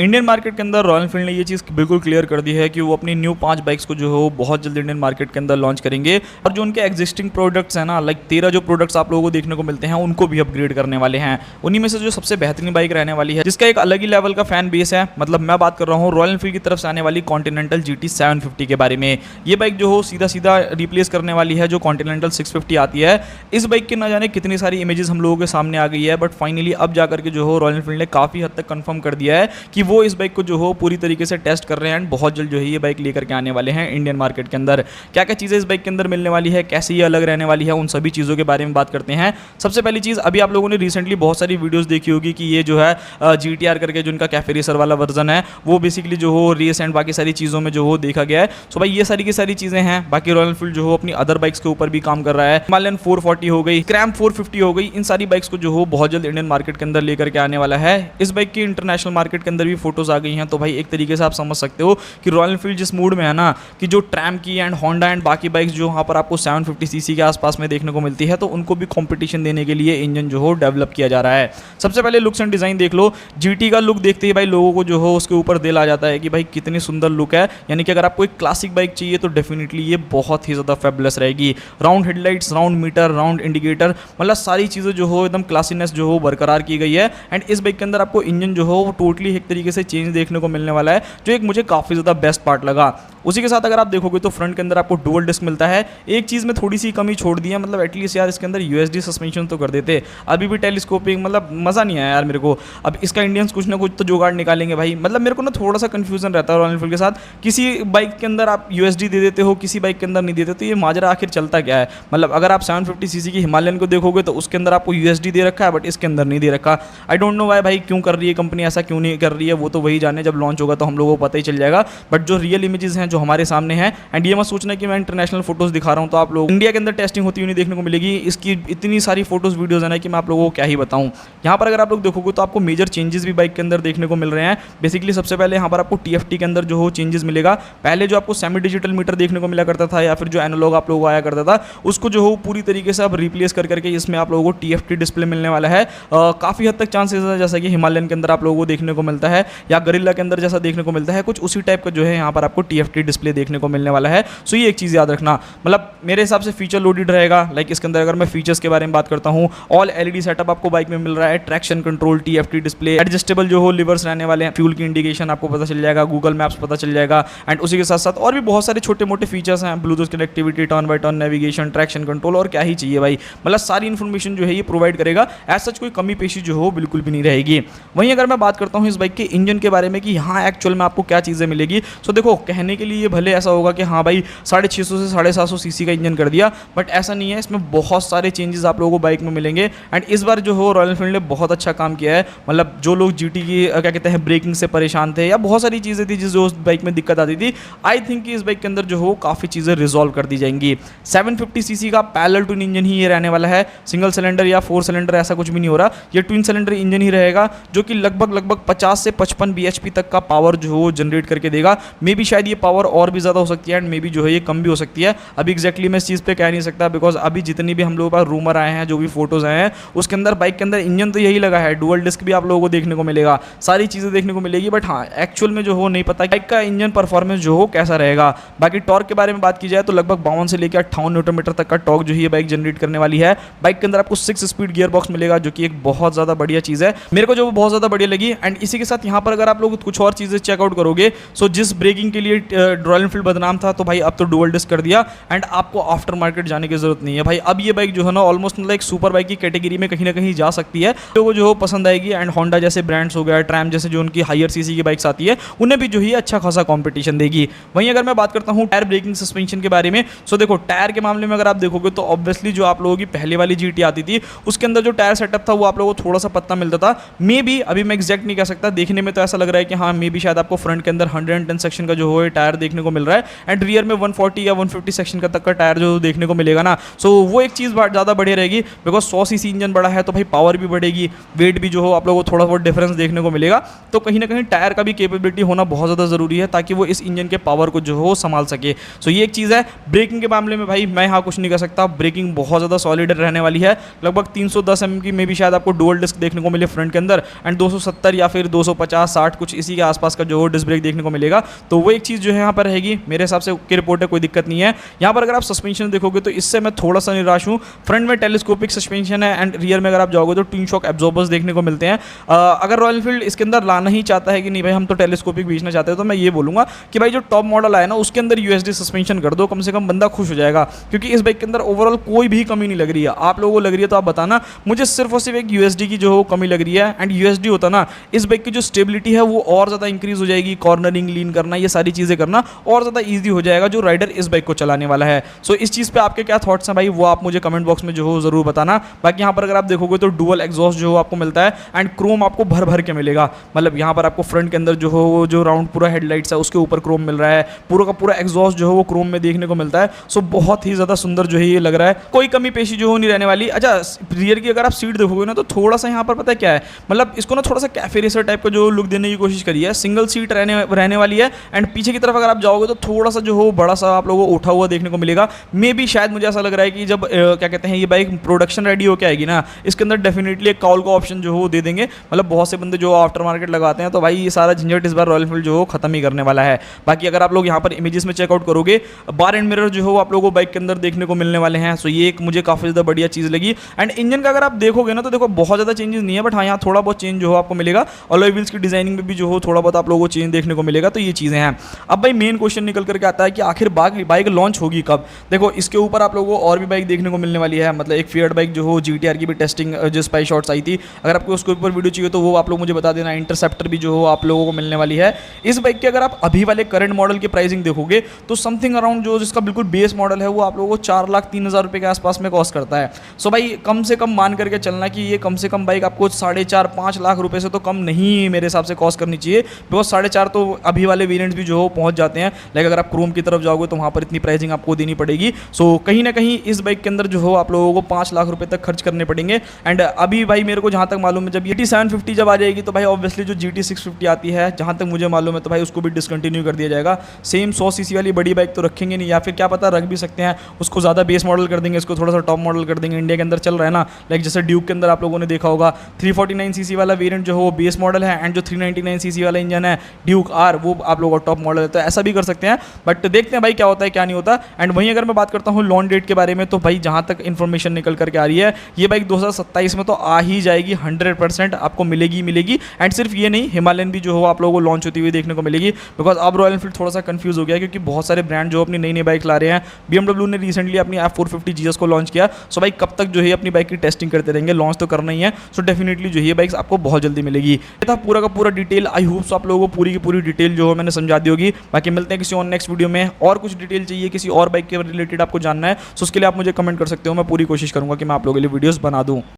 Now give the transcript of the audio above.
Indian market के अंदर royal Enfield ने ये चीज़ बिल्कुल क्लियर कर दी है कि वो अपनी न्यू 5 बाइक्स को जो है वो बहुत जल्द इंडियन मार्केट के अंदर लॉन्च करेंगे और जो उनके एग्जिस्टिंग प्रोडक्ट्स हैं ना, लाइक 13 जो प्रोडक्ट्स आप लोगों को देखने को मिलते हैं उनको भी अपग्रेड करने वाले हैं। उन्हीं में से जो सबसे बेहतरीन बाइक रहने वाली है, जिसका एक अलग ही लेवल का फैन बेस है, मतलब मैं बात कर रहा हूँ रॉयल एनफील्ड की तरफ से आने वाली कॉन्टिनेंटल GT 750 के बारे में। ये बाइक जो हो सीधा सीधा रिप्लेस करने वाली है जो कॉन्टिनेंटल 650 आती है। इस बाइक के ना जाने कितनी सारी इमेजेस हम लोगों के सामने आ गई है, बट फाइनली अब जाकर के जो हो रॉयल एनफील्ड ने काफ़ी हद तक कंफर्म कर दिया है कि वो इस बाइक को जो हो पूरी तरीके से टेस्ट कर रहे हैं एंड बहुत जल्द जो है ये बाइक लेकर के आने वाले हैं इंडियन मार्केट के अंदर। क्या क्या चीज़ें इस बाइक के अंदर मिलने वाली है, कैसे ये अलग रहने वाली है, उन सभी चीज़ों के बारे में बात करते हैं। सबसे पहली चीज़, अभी आप लोगों ने रिसेंटली बहुत सारी वीडियोस देखी होगी कि ये जो है GTR करके जो उनका कैफे रेसर वाला वर्जन है वो बेसिकली जो हो रेस एंड बाकी सारी चीज़ों में जो हो देखा गया है। सो भाई ये सारी की सारी चीज़ें हैं। बाकी रॉयल एनफील्ड जो हो अपनी अदर बाइक्स के ऊपर भी काम कर रहा है। हिमालयन 440 हो गई, क्रैम्प 450 हो गई, इन सारी बाइक्स को जो हो बहुत जल्द इंडियन मार्केट के अंदर लेकर के आने वाला है। इस बाइक की इंटरनेशनल मार्केट के अंदर भी फोटोज आ गई हैं। तो भाई एक तरीके से आप समझ सकते हो कि रॉयल एनफील्ड जिस मूड में है ना, कि जो ट्रैम की एंड होंडा एंड बाकी बाइक्स जो वहाँ पर आपको 750cc के आसपास में देखने को मिलती है, तो उनको भी कंपटीशन देने के लिए इंजन जो हो डेवलप किया जा रहा है। सबसे पहले लुक्स एंड डिज़ाइन देख लो। GT का लुक देखते ही भाई लोगों को जो हो उसके ऊपर दिल आ जाता है कि भाई कितनी सुंदर लुक है। यानी कि अगर आपको एक क्लासिक बाइक चाहिए तो डेफिनेटली ये बहुत ही ज़्यादा फेबुलस रहेगी। Round headlights, round meter, round indicator, मतलब सारी चीज़ें जो हो एकदम क्लासीनेस जो हो बरकरार की गई है। एंड इस बाइक के अंदर आपको इंजन जो हो वो टोटली एक तरीके से चेंज देखने को मिलने वाला है, जो एक मुझे काफ़ी ज़्यादा बेस्ट पार्ट लगा। उसी के साथ अगर आप देखोगे तो फ्रंट के अंदर आपको डुअल डिस्क मिलता है। एक चीज़ में थोड़ी सी कमी छोड़ दी है, मतलब एटलीस्ट यार इसके अंदर USD सस्पेंशन तो कर देते। अभी भी टेलीस्कोपिंग, मतलब मज़ा नहीं आया यार मेरे को। अब इसका इंडियंस कुछ ना कुछ तो जुगाड़ निकालेंगे भाई। मतलब मेरे को ना थोड़ा सा कन्फ्यूजन रहता है रॉयल एनफील्ड के साथ। किसी बाइक के अंदर आप USD दे देते हो, किसी बाइक के अंदर नहीं देते, तो ये माजरा आखिर चलता क्या है। मतलब अगर आप 750cc की हिमालयन को देखोगे तो उसके अंदर आपको USD दे रखा है, बट इसके अंदर नहीं दे रखा। आई डोंट नो वाई भाई, क्यों कर रही है कंपनी ऐसा, क्यों नहीं कर रही है, वो तो वही जाने, जब लॉन्च होगा तो हम लोगों को पता ही चल जाएगा। बट जो रियल इमेजेस हैं जो हमारे सामने हैं, एंड ये मत सोचना कि मैं इंटरनेशनल फोटोज दिखा रहा हूँ तो आप लोग इंडिया के अंदर टेस्टिंग होती हुई नहीं देखने को मिलेगी। इसकी इतनी सारी फोटोज वीडियोज है ना कि मैं आप लोगों को क्या ही बताऊँ। यहाँ पर अगर आप लोग देखोगे तो आपको मेजर चेंजेस भी बाइक के अंदर देखने को मिल रहे हैं। बेसिकली सबसे पहले यहाँ पर आपको TFT के अंदर जो हो चेंजेस मिलेगा। पहले जो आपको सेमी डिजिटल मीटर देखने को मिला करता था या फिर जो एनालॉग आप लोगों को आया करता था, उसको जो हो पूरी तरीके से अब रिप्लेस कर करके इसमें आप लोगों को TFT डिस्प्ले मिलने वाला है। काफ़ी हद तक चांसेस है, जैसा कि हिमालयन के अंदर आप लोगों को देखने को मिलता है या गरिल्ला के अंदर जैसा देखने को मिलता है, कुछ उसी टाइप का जो है यहाँ पर आपको TFT डिस्प्ले देखने को मिलने वाला है। सो ये एक चीज़ याद रखना, मतलब मेरे हिसाब से फीचर लोडेड रहेगा। लाइक इसके अंदर अगर मैं फीचर्स के बारे में बात करता हूँ, ऑल LED सेटअप आपको बाइक में मिल रहा है, traction control, TFT display, adjustable जो हो लिवर्स रहने वाले हैं, फ्यूल की इंडिकेशन आपको पता चल जाएगा, गूगल मैप्स पता चल जाएगा। एंड उसी के साथ साथ और भी बहुत सारे छोटे मोटे फीचर्स हैं, Bluetooth connectivity, turn by turn navigation, traction control, और क्या ही चाहिए भाई। मतलब सारी इन्फॉर्मेशन जो है ये प्रोवाइड करेगा। एज सच कोई कमी पेशी जो हो बिल्कुल भी नहीं रहेगी। वहीं अगर मैं बात करता हूँ इस बाइक के इंजन के बारे में कि यहाँ एक्चुअल में आपको क्या चीज़ें मिलेगी, सो देखो कहने के लिए भले ऐसा होगा कि हाँ भाई 650 से 750cc का इंजन कर दिया, बट ऐसा नहीं है। इसमें बहुत सारे चेंजेस आप लोगों को बाइक में मिलेंगे। एंड इस बार जो हो रॉयल एनफील्ड ने बहुत अच्छा काम किया है। मतलब जो लोग GT की क्या कहते हैं ब्रेकिंग से परेशान थे या बहुत सारी चीज़ें थी जो उस बाइक में दिक्कत आती थी, आई थिंक कि इस बाइक के अंदर जो हो काफ़ी चीज़ें रिजॉल्व कर दी जाएंगी। 750cc का पैरेलल ट्विन इंजन ही ये रहने वाला है। सिंगल सिलेंडर या 4 सिलेंडर ऐसा कुछ भी नहीं हो रहा, ये ट्विन सिलेंडर इंजन ही रहेगा, जो कि लगभग 50 से 55 bhp तक का पावर जो हो जनरेट करके देगा। मे बी शायद ये पावर और भी ज़्यादा हो सकती है एंड मे बी जो है ये कम भी हो सकती है। अभी एग्जैक्टली मैं इस चीज़ पे कह नहीं सकता, बिकॉज अभी जितनी भी हम लोगों के पास रूमर आए हैं, जो भी फोटोज आए हैं, उसके अंदर बाइक के अंदर इंजन तो यही लगा है। डुअल डिस्क भी आप लोगों को देखने को मिलेगा, सारी चीज़ें देखने को मिलेगी, बट हाँ एक्चुअल में जो हो नहीं पता बाइक का इंजन परफॉर्मेंस जो हो कैसा रहेगा। बाकी टॉर्क के बारे में बात की जाए तो लगभग 52 से लेकर 58 न्यूटन तक का टॉर्क जो है बाइक जनरेट करने वाली है। बाइक के अंदर आपको 6 स्पीड गियर बॉक्स मिलेगा, जो कि एक बहुत ज़्यादा बढ़िया चीज़ है, मेरे को जो बहुत ज़्यादा बढ़िया लगी। एंड इसी के साथ यहाँ पर अगर आप लोग कुछ और चीज़ें चेकआउट करोगे, सो जिस ब्रेकिंग के लिए रॉयल एनफील्ड बदनाम था, तो भाई अब तो डुअल डिस्क कर दिया एंड आपको आफ्टर मार्केट जाने की जरूरत नहीं है भाई। अब ये बाइक जो है ना ऑलमोस्ट मतलब एक सुपर बाइक की कैटेगरी में कहीं ना कहीं जा सकती है, तो वो जो हो पसंद आएगी। एंड होंडा जैसे ब्रांड्स हो गया, ट्रैम जैसे जो उनकी हायर सीसी की बाइक्स आती है, उन्हें भी जो है अच्छा खासा कॉम्पिटिशन देगी। वहीं अगर मैं बात करता हूँ टायर ब्रेकिंग सस्पेंशन के बारे में, सो देखो टायर के मामले में अगर आप देखोगे तो ऑब्वियसली जो आप लोगों की पहले वाली GT आती थी उसके अंदर जो टायर सेटअप था वो आप लोगों को थोड़ा सा पत्ता मिलता था। मे बी अभी मैं एग्जैक्ट नहीं कह सकता, देखने में तो ऐसा लग रहा है कि हाँ मे बी शायद आपको फ्रंट के अंदर 110 सेक्शन का जो हो टायर देखने को मिल रहा है एंड रियर में 140 या 150 सेक्शन का तक का टायर जो देखने को मिलेगा ना, सो वो एक चीज़ ज़्यादा बढ़िया रहेगी बिकॉज 100 सीसी इंजन बड़ा है तो भाई पावर भी बढ़ेगी, वेट भी जो हो आप लोगों को थोड़ा बहुत डिफरेंस देखने को मिलेगा। तो कहीं ना कहीं टायर का भी कैपेबिलिटी होना बहुत ज़्यादा ज़रूरी है ताकि वो इस इंजन के पावर को जो हो संभाल सके। सो ये एक चीज़ है। ब्रेकिंग के मामले में भाई मैं यहाँ कुछ नहीं कर सकता, ब्रेकिंग बहुत ज़्यादा सॉलिड रहने वाली है। लगभग 310 mm की में भी शायद आपको डुअल डिस्क देखने को मिले फ्रंट के अंदर एंड 270 या फिर 250-60 कुछ इसी के आसपास का जो डिस्क ब्रेक देखने को मिलेगा। तो वो एक चीज़ जो है यहाँ पर रहेगी मेरे हिसाब से ओके रिपोर्ट है, कोई दिक्कत नहीं है। यहाँ पर अगर आप सस्पेंशन देखोगे तो इससे मैं थोड़ा सा निराश हूँ। फ्रंट में टेलीस्कोपिक सस्पेंशन है एंड रियर में अगर आप जाओगे तो ट्विन शॉक एब्जॉर्बर्स देखने को मिलते हैं। अगर रॉयल एनफील्ड इसके अंदर लाना ही चाहता है कि नहीं भाई हम तो टेलीस्कोपिक बेचना चाहते हैं, तो मैं ये बोलूँगा कि भाई जो टॉप मॉडल आया ना उसके अंदर यूएसडी सस्पेंशन कर दो, कम से कम बंदा खुश हो जाएगा। क्योंकि इस बाइक के अंदर ओवरऑल कोई भी कमी नहीं लग रही है। आप लोगों को लग रही है तो आप बताना, मुझे सिर्फ और सिर्फ एक यूएसडी की जो कमी लग रही है। एंड यूएसडी होता ना इस बाइक की जो स्टेबिलिटी है वो और ज़्यादा इंक्रीज हो जाएगी, कॉर्नरिंग लीन करना ये सारी चीज़ें करना और ज़्यादा ईजी हो जाएगा जो राइडर इस बाइक को चलाने वाला है। सो इस चीज़ पे आपके क्या थॉट्स हैं भाई वो आप मुझे कमेंट बॉक्स में जो हो ज़रूर बताना। बाकी यहाँ पर अगर आप देखोगे तो डुअल एग्जॉस्ट जो आपको मिलता है एंड क्रोम आपको भर भर के मिलेगा। मतलब यहाँ पर आपको फ्रंट के अंदर जो हो वो जो राउंड पूरा हेडलाइट्स है उसके ऊपर क्रोम मिल रहा है, पूरा का पूरा एग्जॉस्ट जो है वो क्रोम में देखने को मिलता है। सो बहुत ही ज़्यादा सुंदर जो है ये लग रहा है, कोई कमी पेशी जो हो नहीं रहने वाली। अच्छा रियर की अगर आप सीट देखोगे ना तो थोड़ा सा यहाँ पर पता है क्या है, मतलब इसको ना थोड़ा सा कैफे रेसर टाइप का जो लुक देने की कोशिश करी है। सिंगल सीट रहने वाली है एंड पीछे की तरफ अगर आप जाओगे तो थोड़ा सा जो हो बड़ा सा आप लोगों को उठा हुआ देखने को मिलेगा। मे भी शायद मुझे ऐसा लग रहा है कि जब क्या कहते हैं ये बाइक प्रोडक्शन रेडी होकर आएगी ना इसके अंदर डेफिनेटली एक कॉल का ऑप्शन जो हो दे देंगे। मतलब बहुत से बंदे जो आफ्टर मार्केट लगाते हैं तो भाई ये सारा झंझट इस बार रॉयल एनफील्ड जो हो खत्म ही करने वाला है। बाकी अगर आप लोग यहाँ पर इमेजेस में चेकआउट करोगे बार एंड मिरर जो हो आप लोगों को बाइक के अंदर देखने को मिलने वाले हैं। सो ये एक मुझे काफ़ी ज़्यादा बढ़िया चीज़ लगी। एंड इंजन का अगर आप देखोगे ना तो देखो बहुत ज़्यादा चेंजेस नहीं है, बट हाँ यहाँ थोड़ा बहुत चेंज जो हो आपको मिलेगा। अलॉय व्हील्स की डिजाइनिंग में भी जो हो थोड़ा बहुत आप लोगों को चेंज देखने को मिलेगा। तो ये चीज़ें हैं। अब भाई मेन क्वेश्चन निकल करके आता है कि आखिर बाइक लॉन्च होगी कब। देखो इसके ऊपर आप लोगों को और भी बाइक देखने को मिलने वाली है। मतलब एक फिएट बाइक जो हो GTR की भी टेस्टिंग जो स्पाई शॉट्स आई थी, अगर आपको उसके ऊपर वीडियो चाहिए तो वो आप लोग मुझे बता देना। इंटरसेप्टर भी जो हो आप लोगों को मिलने वाली है। इस बाइक के अगर आप अभी वाले करंट मॉडल की प्राइसिंग देखोगे तो समथिंग अराउंड जो जिसका बिल्कुल बेस मॉडल है वो आप लोगों को 4,03,000 रुपये के आसपास में कॉस्ट करता है। सो भाई कम से कम मान करके चलना कि ये कम से कम बाइक आपको 4.5-5 लाख रुपए से तो कम नहीं मेरे हिसाब से कॉस्ट करनी चाहिए। बिकॉज 4.5 तो अभी वाले वेरिएंट्स भी जो हो पहुंच जाते हैं। लाइक अगर आप क्रोम की तरफ जाओगे तो वहाँ पर इतनी प्राइसिंग आपको देनी पड़ेगी। सो कहीं ना कहीं इस बाइक के अंदर जो हो आप लोगों को 5 लाख रुपए तक खर्च करने पड़ेंगे। एंड अभी भाई मेरे को जहाँ तक मालूम है जब GT 750 जब आ जाएगी तो भाई ऑब्वियसली जो GT 650 आती है जहाँ तक मुझे मालूम है तो भाई उसको भी डिसकंटिन्यू कर दिया जाएगा। सेम 100 सीसी वाली बड़ी बाइक तो रखेंगे नहीं, या फिर क्या पता रख भी सकते हैं, उसको ज़्यादा बेस मॉडल कर देंगे, इसको थोड़ा सा टॉप मॉडल कर देंगे। इंडिया के अंदर चल रहा है ना, लाइक जैसे ड्यूक के अंदर आप लोगों ने देखा होगा 349 सीसी वाला वेरिएंट जो है वो बेस मॉडल है एंड जो 399 सीसी वाला इंजन है ड्यूक आर वो आप लोगों का टॉप मॉडल है। तो ऐसा भी कर सकते हैं, बट देखते हैं भाई क्या होता है क्या नहीं होता। एंड वहीं अगर मैं बात करता हूँ लॉन्च डेट के बारे में तो भाई जहाँ तक इन्फॉर्मेशन निकल करके आ रही है ये बाइक 2027 में तो आ ही जाएगी, 100% आपको मिलेगी। एंड सिर्फ ये नहीं, हिमालयन भी जो हो आप लोगों को लॉन्च होती हुई देखने को मिलेगी। बिकॉज अब रॉयल एनफील्ड थोड़ा सा कंफ्यूज हो गया क्योंकि बहुत सारे ब्रांड जो अपनी नई बाइक ला रहे हैं। BMW ने रिसेंटली अपनी F450 GS को लॉन्च किया। सो भाई कब तक जो है अपनी बाइक की टेस्टिंग करते रहेंगे, लॉन्च तो करना ही है। सो डेफिनेटली जो है बाइक्स आपको बहुत जल्दी मिलेगी। ये था पूरा का पूरा डिटेल। आई होप सो आप लोगों को पूरी की पूरी डिटेल जो है मैंने समझा दी होगी। बाकी मिलते हैं किसी और नेक्स्ट वीडियो में। और कुछ डिटेल चाहिए किसी और बाइक के रिलेटेड आपको जानना है तो उसके लिए आप मुझे कमेंट कर सकते हो। मैं पूरी कोशिश करूंगा कि मैं आप लोगों के लिए वीडियोस बना दूं।